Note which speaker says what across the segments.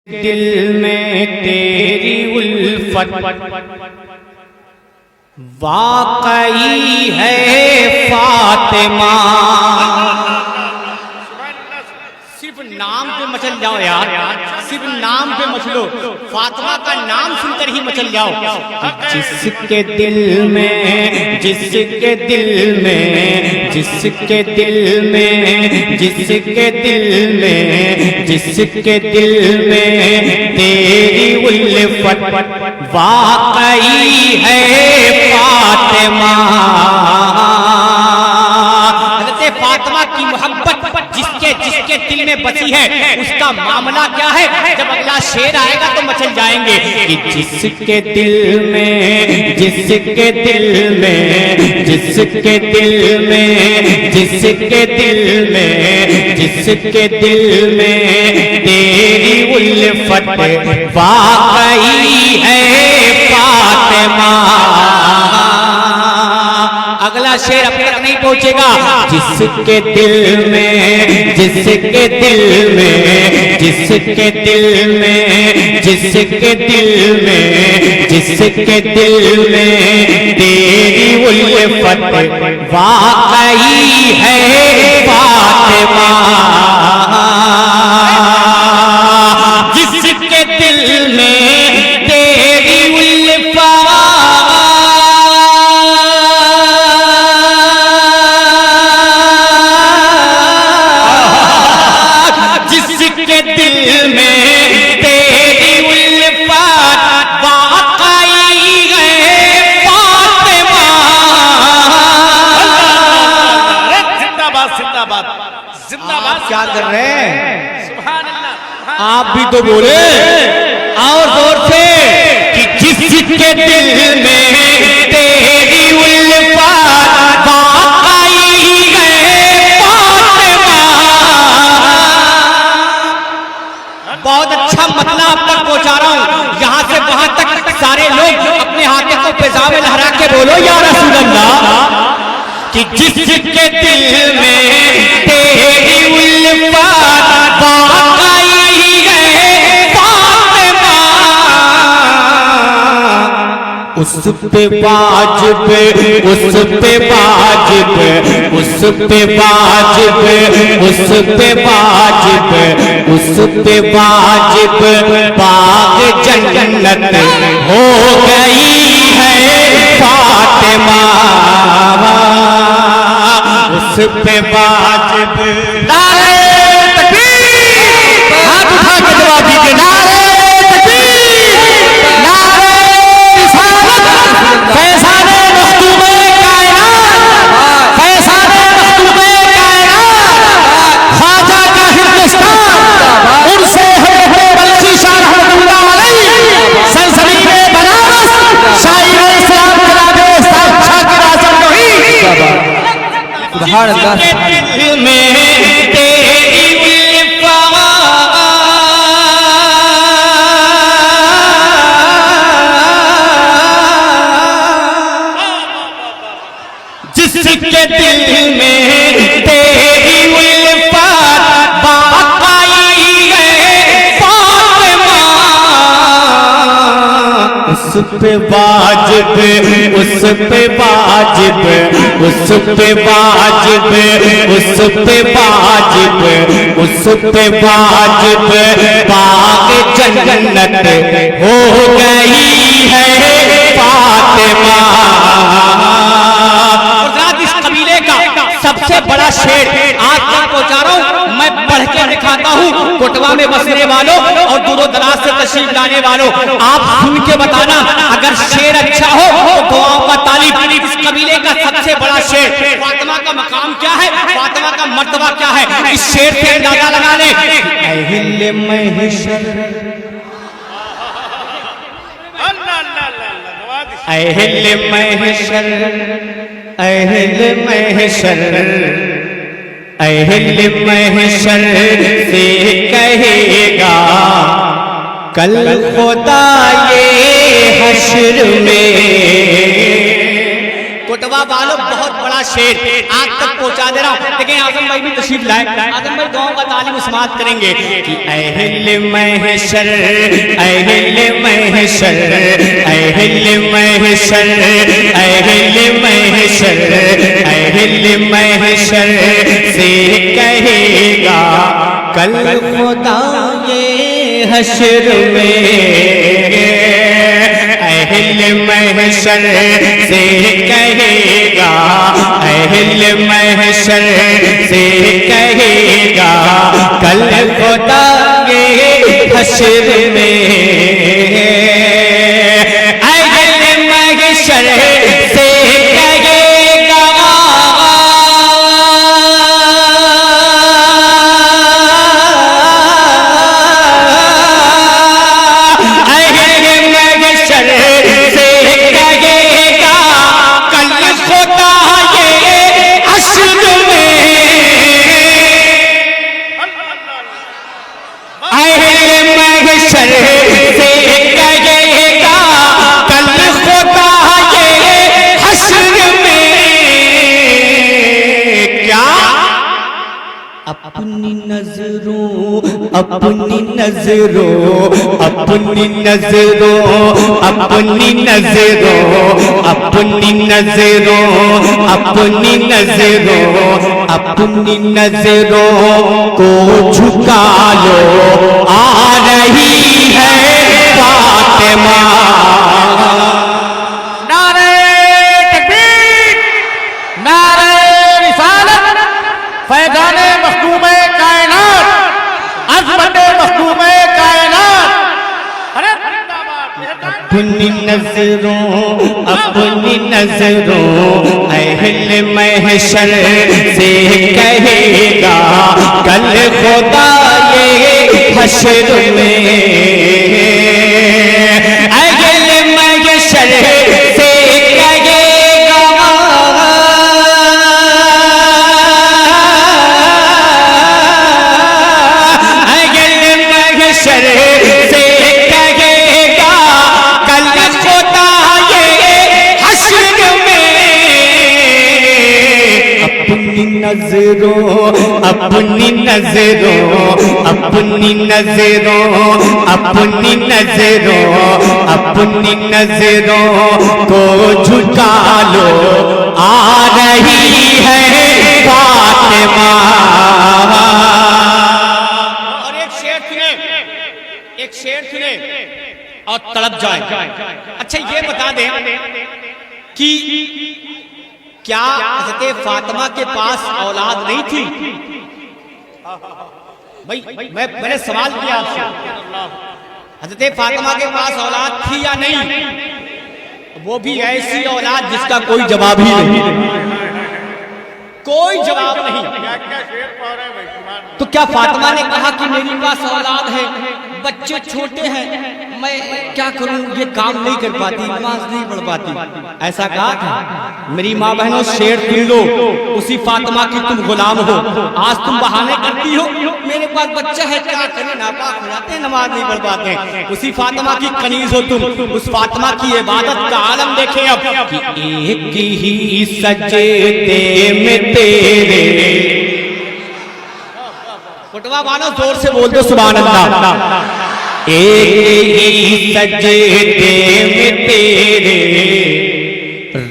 Speaker 1: दिल में तेरी उल्फत वाकई है फातिमा। सिर्फ नाम पे मचल जाओ यार, सिर्फ नाम पे मचलो, फातिमा का नाम सुनकर ही मचल जाओ। जिसके दिल में, जिसके दिल में, जिसके दिल में, जिसके दिल में, जिसके दिल में तेरी उल्फत वाकई है फातिमा। हज़रत फातिमा की मोहब्बत जिसके दिल में बसी है उसका मामला क्या है, जब अगला शेर आएगा तो मचल जाएंगे कि जिसके दिल में, जिसके दिल में, जिसके दिल में, जिसके दिल में, जिसके दिल में तेरी उल्फत वाकई है फातिमा। अगला शेर अब तक नहीं पहुंचेगा। जिसके दिल में, जिसके दिल में, जिसके दिल में, जिसके दिल में, जिसके दिल में तेरी उल्फत वाकई है फातिमा। जिसके दिल में तेरी उल्फत, जिसके दिल में तेरी उल्फत वाकई है फातिमा।
Speaker 2: जिंदाबाद जिंदाबाद जिंदाबाद।
Speaker 1: क्या कर रहे हैं?
Speaker 2: सुभान अल्लाह।
Speaker 1: आप भी तो बोले और जोर से कि जिसके दिल में तेरी उल्फत वाकई है फातिमा। बहुत अच्छा मतलब अब तक पहुंचा रहा हूं, यहां से वहां तक सारे लोग अपने हाथों को पेजामे लहरा के बोलो या रसूल अल्लाह। कि जिसके दिल में तेरी उल्फत वाकई है फातिमा। उस पे वाजिब, उस पे वाजिब, उस पे वाजिब, उस पे वाजिब, उस पे वाजिब बाग जन्नत हो गई है फातिमा। उस पे वाजिब, नारे तकबीर, हाथ उठा के जवाब दीजिए, नारे तकबीर, नारे रिसालत, फैज़ाने मखदूमे कायनात, फैज़ाने मखदूमे कायनात, ख्वाजा का हिंदुस्तान, उनसे हमको बल्कि शाह रहमतुल्लाह अलैह, सल्सबीले बनारस, शायर इस्लाम जनाबे शाकिर आज़म नूरी।
Speaker 2: सुभान अल्लाह।
Speaker 1: दिल में तेरी उल्फत, जिसके दिल में तेरी उल्फत वाकई है फातिमा। उस पे वाजिब, उस पे वाजिब, उस पे वाजिब, उस पे वाजिब, उस पे वाजिब बाग जन्नत हो गई है फातिमा। इस कबीले का सबसे बड़ा शेर आज तक पहुंचा रहा हूं, मैं पढ़ के दिखाता हूं। कोटवा में बसने वालों और दूर दराज से तशरीफ लाने वालों, आप सुन के बताना अगर शेर अच्छा हो तो दुआओं का तालीब। इस कबीले का सबसे बड़ा शेर, फातिमा का मकाम क्या है, फातिमा का मर्तबा क्या है, इस शेर से अंदाजा लगा ले। अहिल महशर, अहिल महशर, अहिल महशर, अहिल महशर से कहेगा कल खुदा ये हश्र में। कोटवा वालों बहुत बड़ा शेर आग तक पहुंचा दे रहा हूं। लेकिन आजम भाई भी तशरीफ लाए, आजम भाई दुआओं का तालीम समाअत करेंगे कि अहले महशर, अहले महशर, अहले महशर, अहले महशर, अहले महशर से कहेगा कल खुदा ये हश्र में, अहले महशर से कहेगा, अहले महशर से कहेगा कल खुदा ये हश्र में, अहले महशर से कहेगा, अहले महशर से कहेगा कल खुदा ये हश्र में, अहले महशर से कहेगा कल खुदा ये हश्र में, क्या अपनी नजरों, अपनी नजरों, अपनी नजरों, अपनी नजरों, अपनी नजरों, अपनी नजरों, अपनी नजरों को झुका लो, आ रही है फातिमा।
Speaker 2: नारे तकबीर, नारे रिसालत, फैज़ाने महकूमे कायनात, अज़मते महकूमे कायनात। अरे
Speaker 1: अपनी नजरों, अपनी नजरों, अहले महशर से कहेगा कल खुदा ये हश्र में, अहले महशर से कहेगा, अहले महशर से कहेगा कल खुदा ये हश्र में, अपनी नजरों, अपनी नजरों, अपनी नजरों, अपनी नजरों, अपनी नजरों को झुका लो, आ रही है फातिमा। और एक शेर सुने, एक शेर सुने और तड़प जाए। अच्छा ये बता दें कि क्या हज़रत फातिमा के पास औलाद नहीं थी? भाई मैंने सवाल किया आपसे, हज़रत फातिमा के पास औलाद थी या नहीं? वो भी ऐसी औलाद जिसका कोई जवाब ही नहीं, कोई जवाब नहीं।
Speaker 2: क्या शेर पा रहे हैं भाई, सुभान अल्लाह।
Speaker 1: तो क्या फातिमा ने कहा कि मेरे पास औलाद है, बच्चे छोटे हैं, मैं क्या करूं, ये काम नहीं कर पाती, नमाज नहीं पढ़ पाती, ऐसा कहा था? मेरी माँ बहनों शेर सुन लो, उसी फातिमा की तुम गुलाम हो। आज तुम बहाने करती हो मेरे पास बच्चा है, क्या करें, नापाक हो जाते हैं, नमाज नहीं पढ़ पाते हैं। उसी फातिमा की कनीज हो तुम, उस फातिमा की इबादत का आलम देखें अब कि एक ही सजदे में तेरे, कोटवा वालों जोर से बोल दो सुभान अल्लाह, एक ही सजदे में तेरे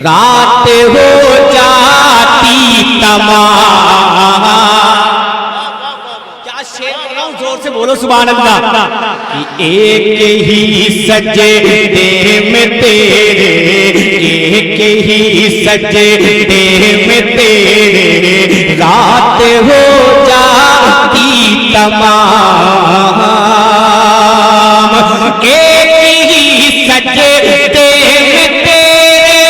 Speaker 1: रात हो जाती तमाम। क्या शेर कर रहा हूं, जोर से बोलो सुभान अल्लाह, कि एक ही सजदे में तेरे, एक ही सजदे में तेरे रात हो जाती तमाम, एक ही सजदे में तेरे,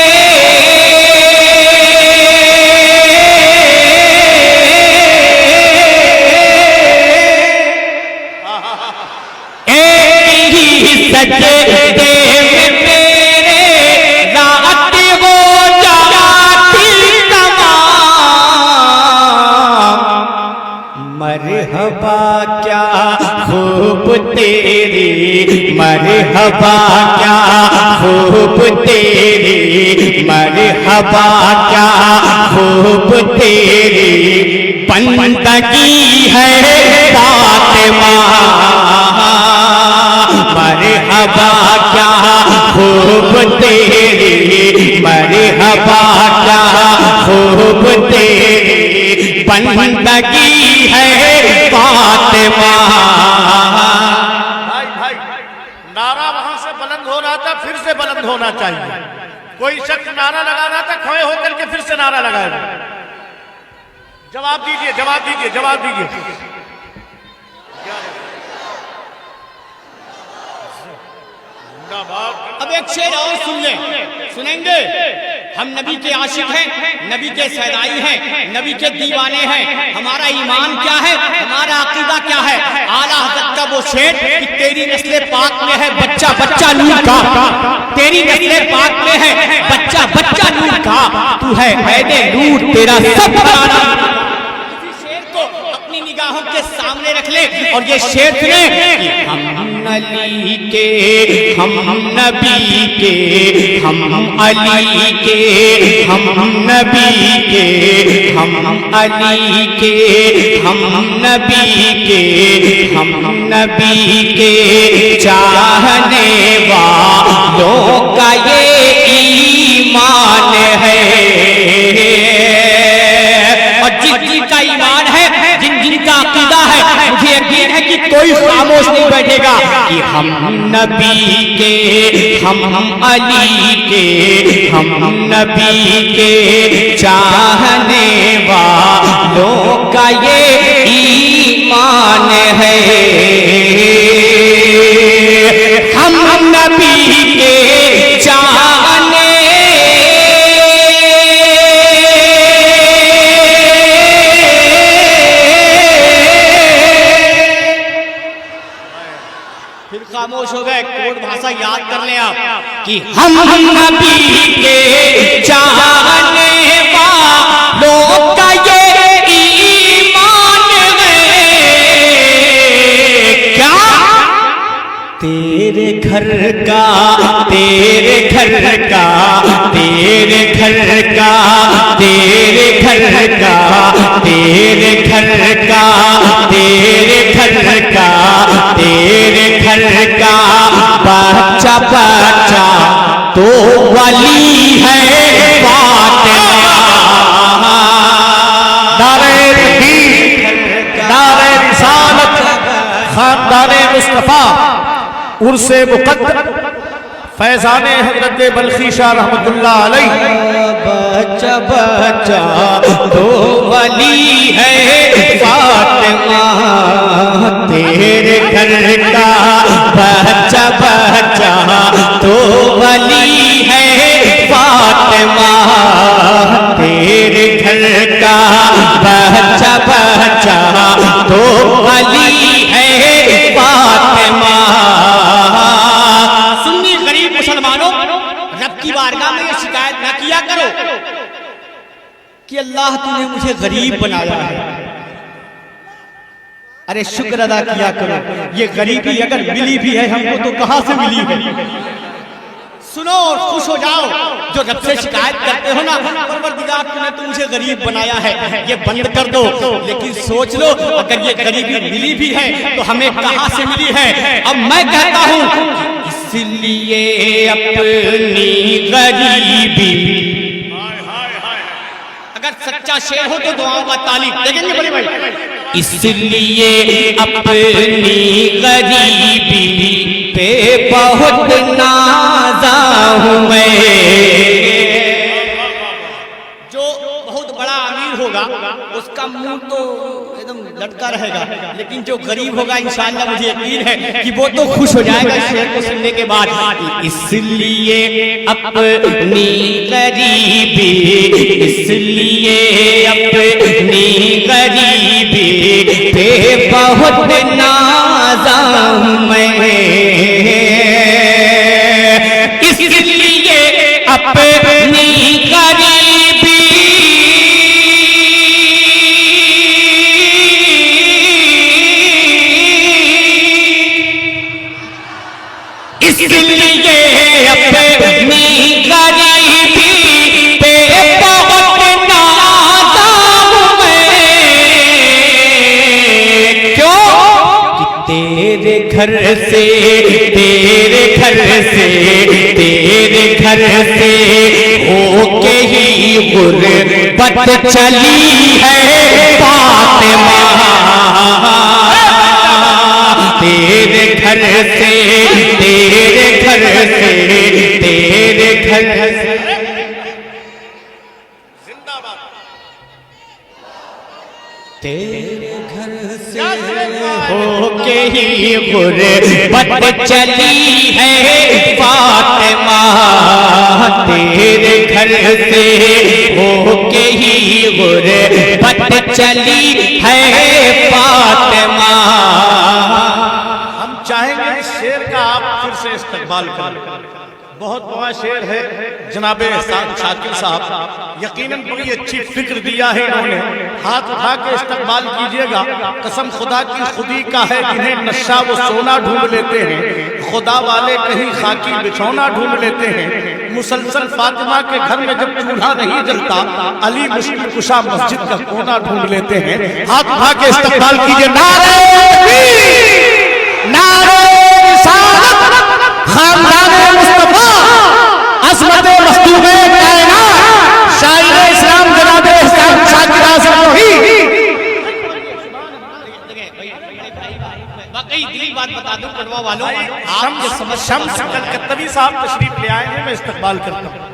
Speaker 1: एक ही सजदे में तेरे रात हो जाती तमाम, मरहबा क्या खूब तेरी, मरहबा क्या खूब तेरी, मरहबा मरहबा क्या खूब तेरी बंदगी है फातिमा, मरहबा क्या खूब तेरी, मरहबा क्या खूब तेरी बंदगी है फातिमा।
Speaker 2: भाई नारा वहां से बुलंद हो रहा था, फिर से बुलंद होना चाहिए। कोई शख्स नारा लगा रहा था, खड़े होकर के फिर से नारा लगाए। जवाब दीजिए, जवाब दीजिए, जवाब दीजिए।
Speaker 1: अब एक शेर और सुन ले, सुनेंगे। हम नबी के आशिक हैं, नबी के सैदाई हैं, नबी के दीवाने हैं। हमारा ईमान क्या है, हमारा अकीदा क्या है? आला हज़रत का वो शेर कि तेरी नस्ल पाक में है बच्चा बच्चा नूर का, तेरी नस्ल पाक में है बच्चा बच्चा नूर का, तू है ऐदे नूर तेरा सब घराना। अपनी निगाहों के सामने रख ले और ये शेर सुने कि हम अली के, हम नबी के, हम अली के, हम नबी के, हम अली के, हम नबी के, हम नबी के चाहने वालों का ये ईमान है। और जिनका ईमान है, जिनका अकीदा है, मुझे यकीन है कि कोई खामोश नहीं बैठेगा कि हम नबी के, हम अली के, हम नबी के चाहने वालों का ये ईमान है। हम नबी के चाहने खामोश हो गए। कोड भाषा याद कर ले आप कि हम नबी के चाहने वालों का ये ईमान है। क्या तेरे घर का, तेरे घर का, तेरे घर का, तेरे घर का, तेरे घर का, तेरे घर का, तेरे घर का बच्चा बच्चा तो वली है फातिमा।
Speaker 2: नारे तकबीर, नारे रिसालत, खानदाने मुस्तफा, उर्से मुक़द्दस फैज़ाने हज़रत बल्खी शाह रहमतुल्लाह अलैह।
Speaker 1: बच्चा बच्चा तो वली है फातिमा, तेरे घर का बच्चा बच्चा तो वली है फातिमा, तेरे घर का बच्चा बच्चा तो वली है फातिमा। सुन्नी गरीब मुसलमानों, रब की बारगाह में ये शिकायत ना किया करो कि अल्लाह तूने मुझे गरीब बनाया है। अरे शुक्र अदा किया करो, ये गरीबी अगर मिली भी है हमको तो कहां से मिली है। सुनो और खुश हो जाओ। जो रब से शिकायत करते हो ना, परवरदिगार तूने तो मुझे गरीब बनाया है, ये बंद कर दो। लेकिन सोच लो अगर ये गरीबी मिली भी है तो हमें कहां से मिली है। अब मैं कहता हूं इसलिए अपनी गरीबी, अगर सच्चा शेर हो तो दुआओं का तालीब देखेंगे बड़े भाई। इसलिए अपनी गरीबी पे बहुत नाज़ा हूं मैं। जो बहुत बड़ा अमीर होगा उसका मुंह तो एकदम लटका रहेगा, लेकिन जो गरीब होगा इंशाअल्लाह मुझे यकीन है कि वो तो खुश हो जाएगा इस शेर को सुनने के बाद। इसलिए अपनी गरीबी, इसलिए अपनी गरीबी पे बहुत नाज़ा हूं मैं। इसलिए अपनी गरीबी, इसलिए अपनी गरीबी के ही गुर्बत चली है फातिमा, तेरे घर से, तेरे घर से, तेरे घर से।
Speaker 2: जिंदाबाद।
Speaker 1: तेरे घर से होके ही गुर्बत चली है फातिमा, तेरे घर से होके ही गुर्बत चली है फातिमा।
Speaker 2: हम चाहेंगे इस शेर का आप फिर से इस्तेमाल करें। बहुत बड़ा शेर है जनाबे शाकिर साहब, यकीनन बड़ी अच्छी फिक्र दिया है इन्होंने। हाथ उठा के इस्तेमाल कीजिएगा। कसम खुदा की खुदी का है, जिन्हें नशा वो सोना ढूंढ लेते हैं, खुदा वाले कहीं खाकी बिछौना ढूंढ लेते हैं। मुसलसल फातिमा के घर में जब चूल्हा नहीं जलता, अली मुश्किल कुशा मस्जिद का कोना ढूंढ लेते हैं। हाथ उठा के इस्तेमाल कीजिए। नारे नारे रिसालत, खानदाने मुस्तफा, अज़मत मस्तूबे कायनात, शायर इस्लाम जनाबे इस्लाम शाकिर आज़म वही।
Speaker 1: वाकई दिली बात बता दूं कड़वा वालों,
Speaker 2: शम्स कलकत्तवी साहब तशरीफ ले आए हैं, मैं इस्तकबाल करता हूँ।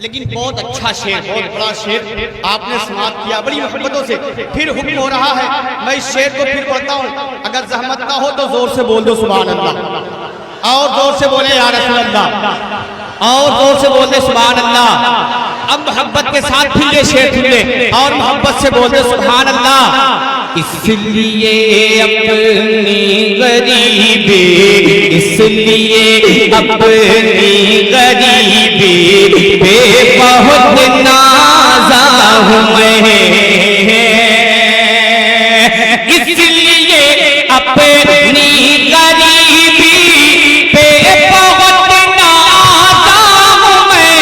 Speaker 1: लेकिन बहुत अच्छा शेर, बहुत बड़ा शेर आपने समाप्त किया बड़ी मोहब्बतों से। फिर हुक्म हो रहा है, मैं इस शेर को फिर पढ़ता हूँ। अगर जहमत ना हो तो जोर से बोल दो सुभान अल्लाह, और जोर से बोले या रसूल अल्लाह, और जोर से बोल दे सुभान अल्लाह। अब मोहब्बत के साथ फिर ये शेर सुन ले और मोहब्बत से बोल दे सुभान अल्लाह। इसलिए अपनी गरीबी, इसलिए अपनी गरीबी पे बहुत नाज़ा हूँ मैं, इसलिए अपनी गरीबी पे बहुत नाज़ा हूँ मैं,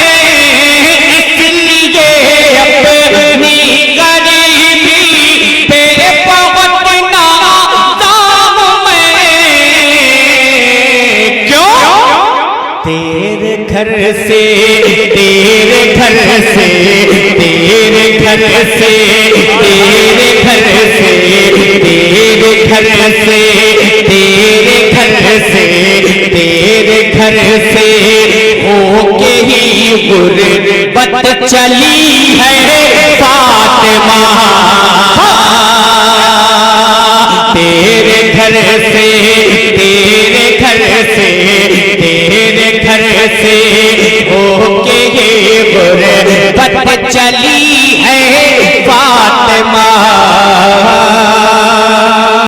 Speaker 1: इसलिए अपनी गरीबी पे बहुत नाज़ा हूँ मैं। क्यों? तेरे घर से, तेरे घर से, तेरे घर से, तेरे घर से, तेरे घर से, तेरे घर से, तेरे घर से होके ही गुर्बत चली है फातिमा।